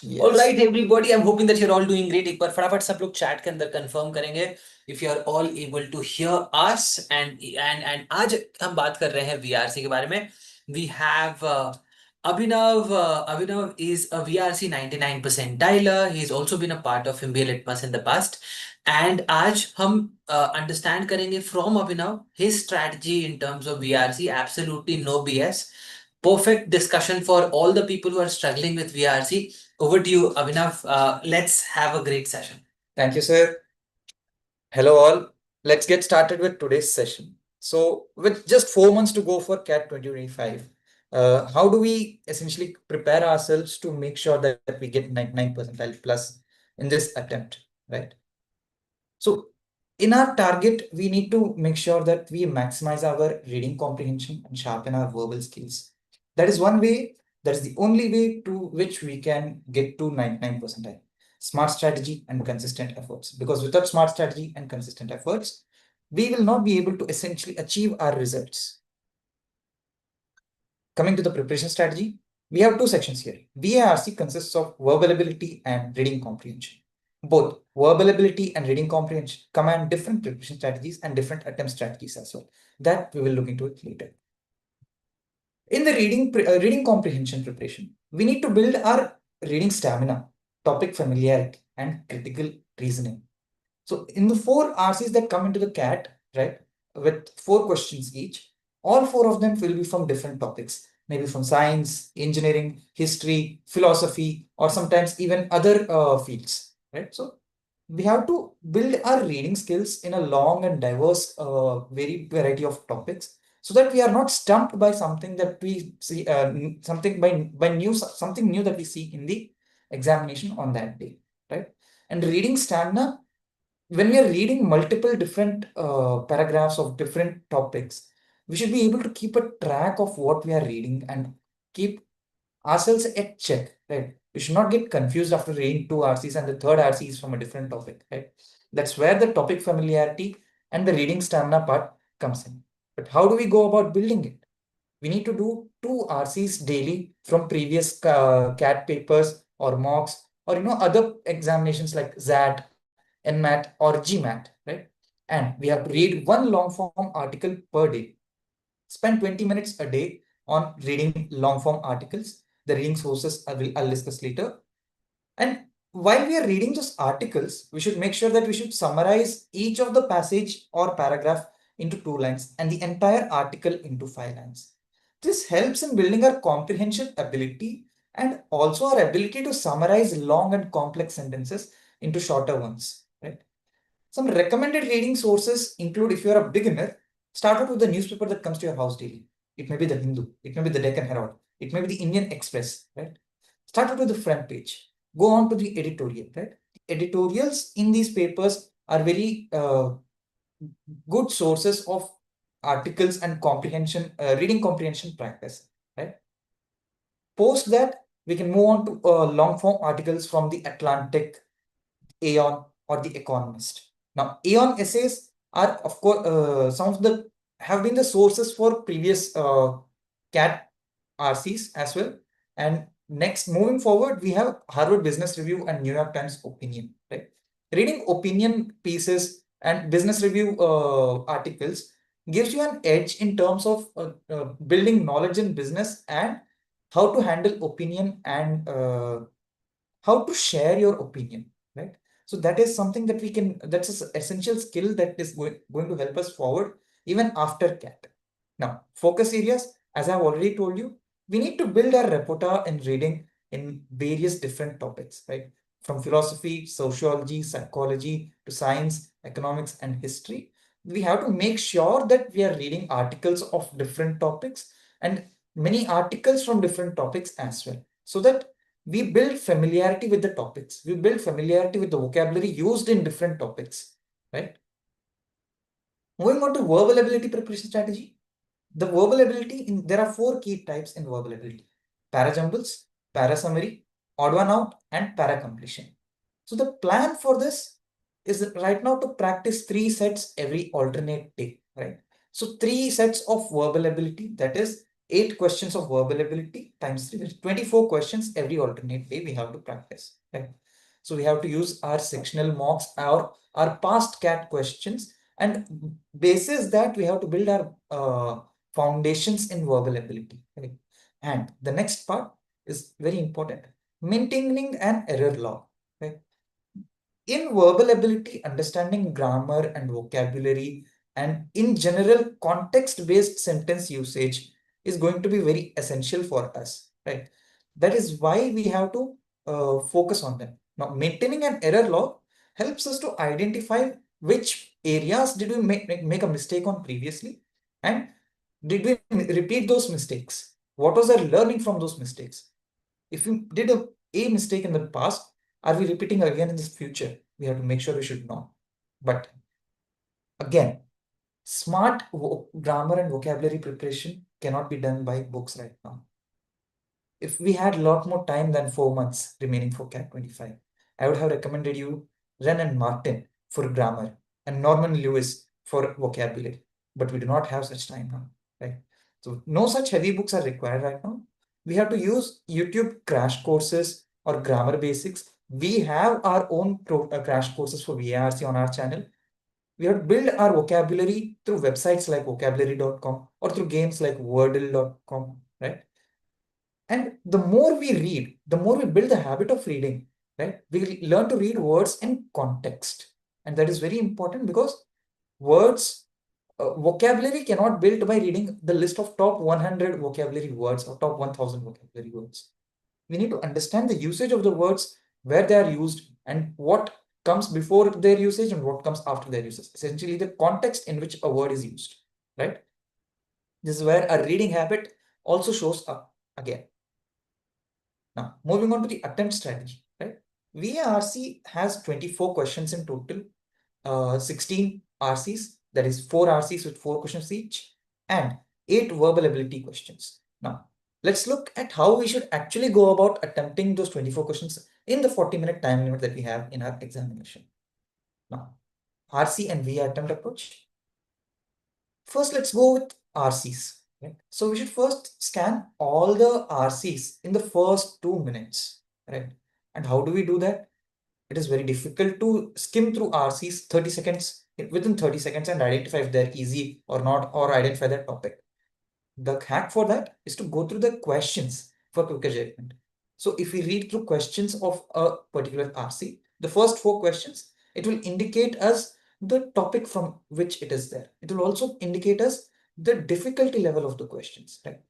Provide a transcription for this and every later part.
Yes. All right, everybody. I'm hoping that you're all doing great. एक बार फटाफट सब लोग chat के अंदर confirm करेंगे if you are all able to hear us and आज हम बात कर रहे हैं VRC के बारे में. We have Abhinav. Abhinav is a VRC 99 percentiler. He's also been a part of MBA Litmus in the past. And आज हम understand करेंगे from Abhinav his strategy in terms of VRC. Absolutely no BS. Perfect discussion for all the people who are struggling with VRC. Over to you, Abhinav. Let's have a great session. Thank you, sir. Hello, all. Let's get started with today's session. So, with just 4 months to go for CAT 2025, how do we essentially prepare ourselves to make sure that we get 99 percentile plus in this attempt, right? So, in our target, we need to make sure that we maximize our reading comprehension and sharpen our verbal skills. That is one way, that is the only way to which we can get to 99 percentile. Smart strategy and consistent efforts. Because without smart strategy and consistent efforts, we will not be able to essentially achieve our results. Coming to the preparation strategy, we have two sections here. VARC consists of verbal ability and reading comprehension. Both verbal ability and reading comprehension command different preparation strategies and different attempt strategies as well. That we will look into it later. In the reading comprehension preparation, we need to build our reading stamina, topic familiarity, and critical reasoning. So in the 4 RCs that come into the CAT, right, with 4 questions each, all 4 of them will be from different topics, maybe from science, engineering, history, philosophy, or sometimes even other fields, right? So we have to build our reading skills in a long and diverse variety of topics so that we are not stumped by something that we see, something new that we see in the examination on that day, right? And reading stamina, when we are reading multiple different paragraphs of different topics, we should be able to keep a track of what we are reading and keep ourselves at check, right? We should not get confused after reading 2 RCs and the third RC is from a different topic, right? That's where the topic familiarity and the reading stamina part comes in. But how do we go about building it? We need to do 2 RCs daily from previous CAT papers or mocks or other examinations like XAT, NMAT, or GMAT, right? And we have to read one long form article per day. Spend 20 minutes a day on reading long form articles. The reading sources I'll discuss later. And while we are reading those articles, we should make sure that we should summarize each of the passage or paragraph into 2 lines and the entire article into 5 lines. This helps in building our comprehension ability and also our ability to summarize long and complex sentences into shorter ones, right? Some recommended reading sources include, if you're a beginner, start out with the newspaper that comes to your house daily. It may be the Hindu, it may be the Deccan Herald, it may be the Indian Express, right? Start out with the front page. Go on to the editorial, right? The editorials in these papers are very good sources of articles and comprehension, reading comprehension practice, right? Post that, we can move on to long form articles from the Atlantic, Aeon, or the Economist. Now, Aeon essays are, of course, some of the have been the sources for previous CAT RCs as well. And next, moving forward, we have Harvard Business Review and New York Times Opinion, right? Reading opinion pieces and business review articles gives you an edge in terms of building knowledge in business and how to handle opinion and how to share your opinion, right? So that is something that we can, that's an essential skill that is going to help us forward even after CAT. Now, focus areas, as I've already told you, we need to build our repertoire in reading in various different topics, right? From philosophy, sociology, psychology to science, economics, and history. We have to make sure that we are reading articles of different topics and many articles from different topics as well, so that we build familiarity with the topics. We build familiarity with the vocabulary used in different topics, right? Moving on to verbal ability preparation strategy. The verbal ability, there are 4 key types in verbal ability: parajumbles, parasummary, odd one out, and paracompletion. So the plan for this is right now to practice 3 sets every alternate day, right? So 3 sets of verbal ability, that is 8 questions of verbal ability times 3, 24 questions every alternate day we have to practice. Right? So we have to use our sectional mocks or our past CAT questions, and basis that we have to build our foundations in verbal ability. Right? And the next part is very important: maintaining an error log. Right? In verbal ability, understanding grammar and vocabulary and in general context-based sentence usage is going to be very essential for us, right? That is why we have to focus on them. Now, maintaining an error log helps us to identify which areas did we make a mistake on previously, and did we repeat those mistakes? What was our learning from those mistakes? If we did a mistake in the past, are we repeating again in the future? We have to make sure we should not. But again, smart grammar and vocabulary preparation cannot be done by books right now. If we had a lot more time than 4 months remaining for CAT 25, I would have recommended you Wren and Martin for grammar and Norman Lewis for vocabulary. But we do not have such time now, right? So no such heavy books are required right now. We have to use YouTube crash courses or grammar basics. We have our own crash courses for VARC on our channel. We have to build our vocabulary through websites like vocabulary.com or through games like wordle.com, right? And the more we read, the more we build the habit of reading, right? We learn to read words in context. And that is very important because words, vocabulary cannot build by reading the list of top 100 vocabulary words or top 1000 vocabulary words. We need to understand the usage of the words, where they are used, and what comes before their usage and what comes after their usage. Essentially, the context in which a word is used, right? This is where a reading habit also shows up again. Now, moving on to the attempt strategy, right? VARC has 24 questions in total, 16 RCs, that is 4 RCs with 4 questions each, and 8 verbal ability questions. Now, let's look at how we should actually go about attempting those 24 questions in the 40-minute time limit that we have in our examination. Now, RC and VA attempt approach. First, let's go with RCs. Right? So we should first scan all the RCs in the first 2 minutes. Right? And how do we do that? It is very difficult to skim through RCs 30 seconds within 30 seconds and identify if they're easy or not, or identify their topic. The hack for that is to go through the questions for quicker judgment. So if we read through questions of a particular RC, the first 4 questions, it will indicate us the topic from which it is there. It will also indicate us the difficulty level of the questions, right?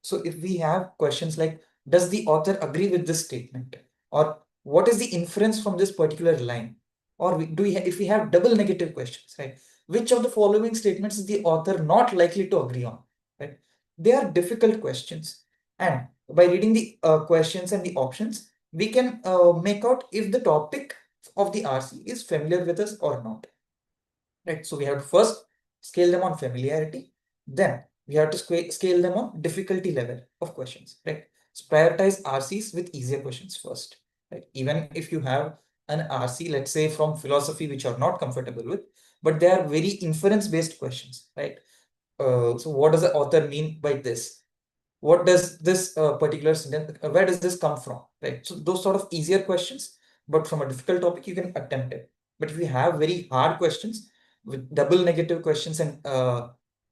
So if we have questions like, does the author agree with this statement? Or what is the inference from this particular line? Or if we have double negative questions, right? Which of the following statements is the author not likely to agree on, right? They are difficult questions. And by reading the questions and the options, we can make out if the topic of the RC is familiar with us or not. Right. So we have to first scale them on familiarity. Then we have to scale them on difficulty level of questions. Right. So prioritize RCs with easier questions first. Right. Even if you have an RC, let's say from philosophy, which you're not comfortable with, but they are very inference-based questions. Right. So what does the author mean by this? What does this particular sentence, where does this come from, right? So those sort of easier questions, but from a difficult topic, you can attempt it. But if you have very hard questions with double negative questions and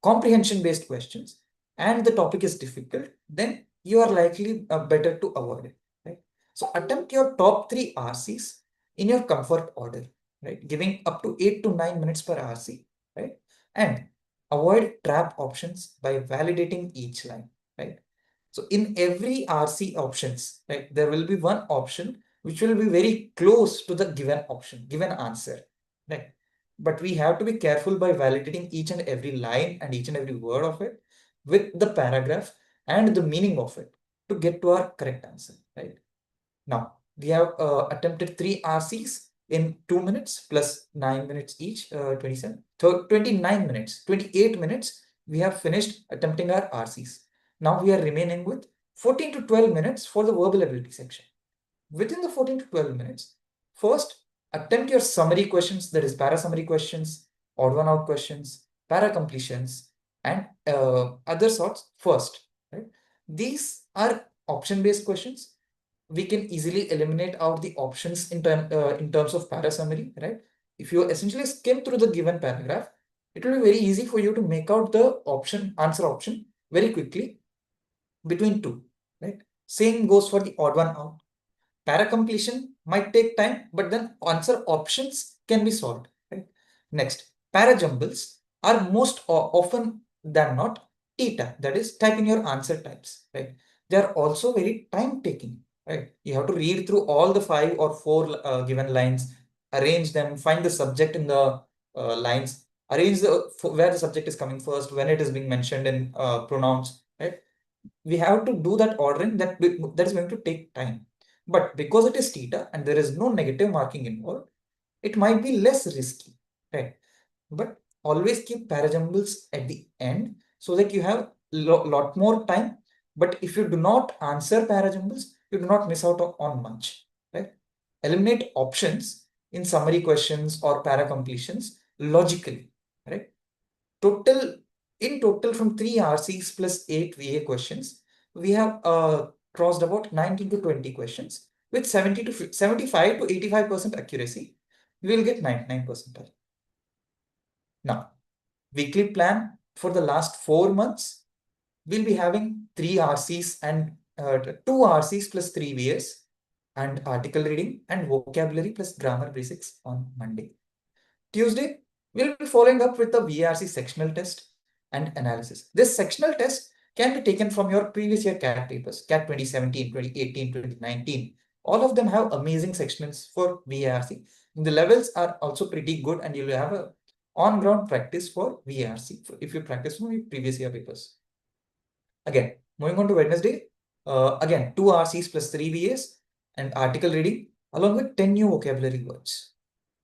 comprehension based questions, and the topic is difficult, then you are likely better to avoid it, right? So attempt your top 3 RCs in your comfort order, right? Giving up to 8 to 9 minutes per RC, right? And avoid trap options by validating each line, right? So in every RC options, right, there will be one option which will be very close to the given option, given answer, right? But we have to be careful by validating each and every line and each and every word of it with the paragraph and the meaning of it to get to our correct answer, right? Now, we have attempted 3 RCs in 2 minutes plus 9 minutes each, 27, 29 minutes, 28 minutes, we have finished attempting our RCs. Now we are remaining with 14 to 12 minutes for the verbal ability section. Within the 14 to 12 minutes, first attempt your summary questions, that is para summary questions, odd one out questions, para completions, and other sorts first, right? These are option-based questions. We can easily eliminate out the options in terms of para summary, right? If you essentially skim through the given paragraph, it will be very easy for you to make out the answer option very quickly between two, right? Same goes for the odd one out. Para completion might take time, but then answer options can be solved, right? Next, parajumbles are most often than not theta, that is, type in your answer types, right? They are also very time taking, right? You have to read through all the 5 or 4 given lines, arrange them, find the subject in the lines, arrange where the subject is coming first, when it is being mentioned in pronouns, right? We have to do that ordering that is going to take time. But because it is theta and there is no negative marking involved, it might be less risky, right? But always keep parajumbles at the end so that you have lot more time. But if you do not answer parajumbles, you do not miss out on much, right? Eliminate options in summary questions or para completions logically, right? In total from 3 RCs plus 8 VA questions, we have crossed about 19 to 20 questions with 75 to 85% accuracy. We will get 99 percentile. Now, weekly plan for the last 4 months, we'll be having 3 RCs and 2 RCs plus 3 VAs and article reading and vocabulary plus grammar basics on Monday. Tuesday, we'll be following up with the VARC sectional test and analysis. This sectional test can be taken from your previous year CAT papers, CAT 2017, 2018, 2019. All of them have amazing sectionals for VARC. The levels are also pretty good and you'll have a on-ground practice for VARC if you practice from your previous year papers. Again, moving on to Wednesday, again, 2 RCs plus 3 VAs and article reading along with 10 new vocabulary words.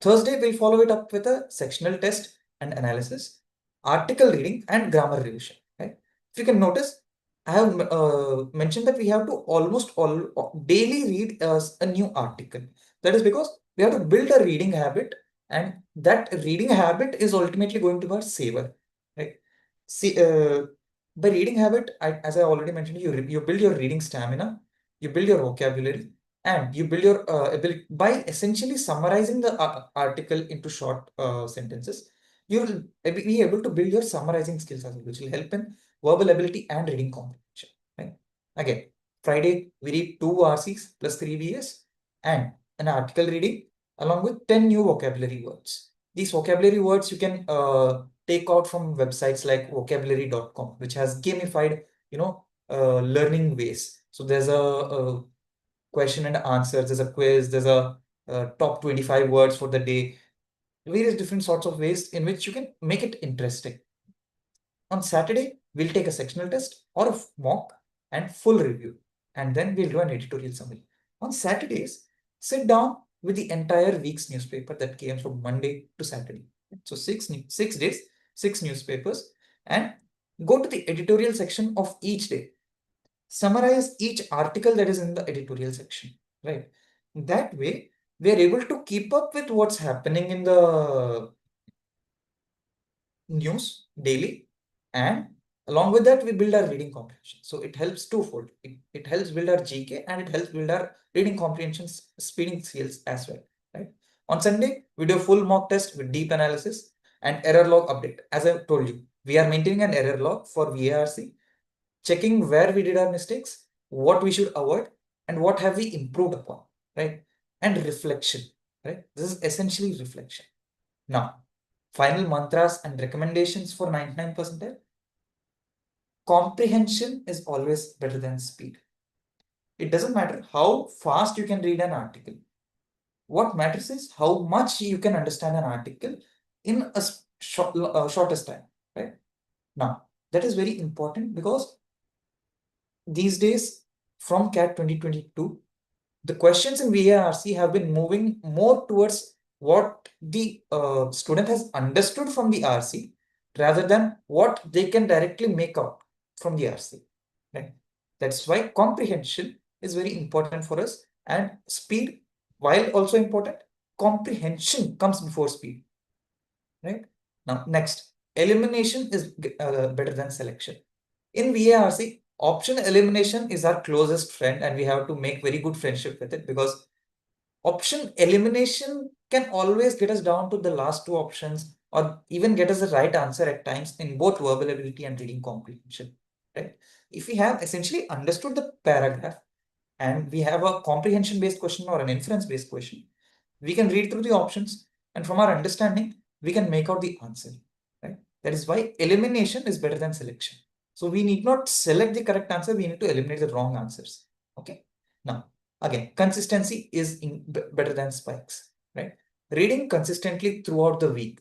Thursday, we'll follow it up with a sectional test and analysis, article reading and grammar revision, right? If you can notice, I have mentioned that we have to almost daily read a new article. That is because we have to build a reading habit and that reading habit is ultimately going to be our saver, right? See, by reading habit, as I already mentioned, you build your reading stamina, you build your vocabulary, and you build your ability by essentially summarizing the article into short sentences. You will be able to build your summarizing skills as well, which will help in verbal ability and reading comprehension. Right? Again, Friday we read 2 RCs plus 3 VS and an article reading along with 10 new vocabulary words. These vocabulary words you can take out from websites like vocabulary.com, which has gamified, learning ways. So there's a question and answers, there's a quiz, there's a top 25 words for the day, various different sorts of ways in which you can make it interesting. On Saturday, we'll take a sectional test or a mock and full review, and then we'll do an editorial summary. On Saturdays, sit down with the entire week's newspaper that came from Monday to Saturday. So 6 days, 6 newspapers, and go to the editorial section of each day. Summarize each article that is in the editorial section, right? That way, we are able to keep up with what's happening in the news daily, and along with that, we build our reading comprehension. So it helps twofold. It helps build our GK and it helps build our reading comprehension speeding skills as well, right? On Sunday, we do a full mock test with deep analysis and error log update. As I told you, we are maintaining an error log for VARC, checking where we did our mistakes, what we should avoid, and what have we improved upon, right? And reflection, right? This is essentially reflection. Now, final mantras and recommendations for 99 percentile. Comprehension is always better than speed. It doesn't matter how fast you can read an article. What matters is how much you can understand an article in a shortest time, right? Now, that is very important because these days, from CAT 2022, the questions in VARC have been moving more towards what the student has understood from the RC rather than what they can directly make out from the RC. Right? That's why comprehension is very important for us, and speed, while also important, comprehension comes before speed. Right? Now, next, elimination is better than selection. In VARC, option elimination is our closest friend, and we have to make very good friendship with it, because option elimination can always get us down to the last two options, or even get us the right answer at times in both verbal ability and reading comprehension, right? If we have essentially understood the paragraph and we have a comprehension based question or an inference based question, we can read through the options, and from our understanding, we can make out the answer, right? That is why elimination is better than selection. So we need not select the correct answer, we need to eliminate the wrong answers. Okay. Now, again, consistency is better than spikes, right? Reading consistently throughout the week,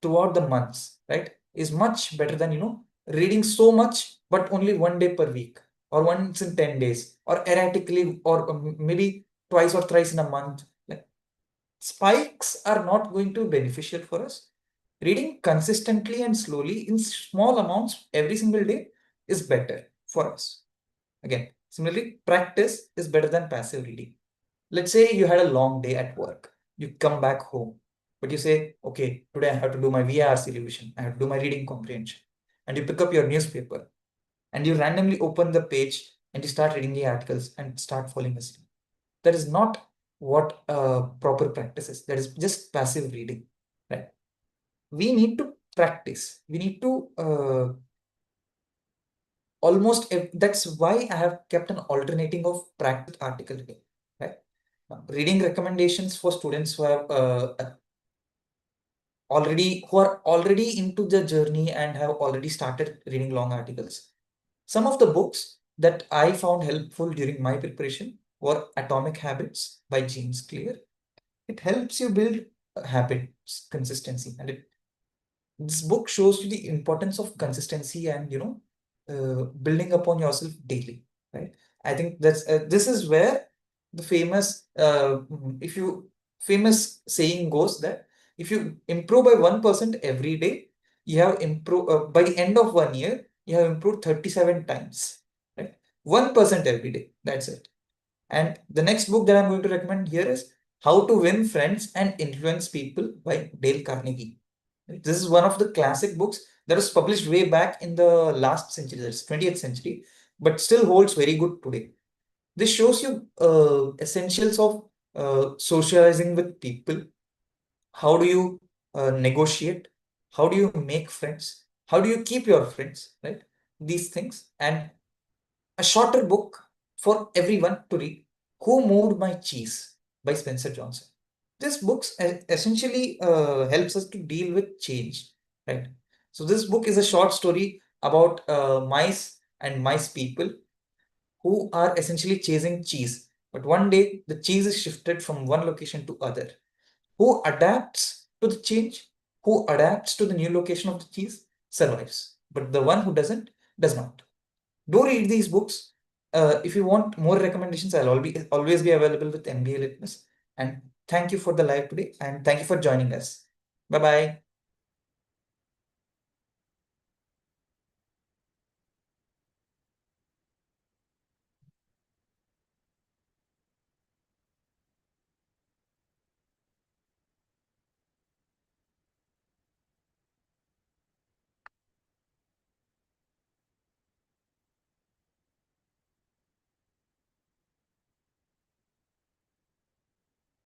throughout the months, right, is much better than, reading so much, but only one day per week, or once in 10 days, or erratically, or maybe twice or thrice in a month. Like, spikes are not going to be beneficial for us. Reading consistently and slowly in small amounts every single day is better for us. Again, similarly, practice is better than passive reading. Let's say you had a long day at work, you come back home, but you say, okay, today I have to do my VARC revision, I have to do my reading comprehension. And you pick up your newspaper and you randomly open the page and you start reading the articles and start falling asleep. That is not what proper practice is. That is just passive reading, right? We need to practice. We need to that's why I have kept an alternating of practice article today, right? Reading recommendations for students who have who are already into the journey and have already started reading long articles. Some of the books that I found helpful during my preparation were Atomic Habits by James Clear. It helps you build habits, consistency, and this book shows you the importance of consistency and building upon yourself daily, right? I think this is where the famous saying goes that if you improve by 1% every day, you have improved by the end of 1 year, you have improved 37 times, right? 1% every day, that's it. And the next book that I'm going to recommend here is How to Win Friends and Influence People by Dale Carnegie. This is one of the classic books that was published way back in the last century, that's 20th century, but still holds very good today. This shows you essentials of socializing with people. How do you negotiate? How do you make friends? How do you keep your friends, right? These things. And a shorter book for everyone to read, Who Moved My Cheese by Spencer Johnson. This book essentially helps us to deal with change, right? So this book is a short story about mice and mice people who are essentially chasing cheese. But one day the cheese is shifted from one location to other. Who adapts to the change, who adapts to the new location of the cheese survives. But the one who doesn't does not. Do read these books. If you want more recommendations, I'll always be available with MBA Litmus. And thank you for the live today, and thank you for joining us. Bye bye.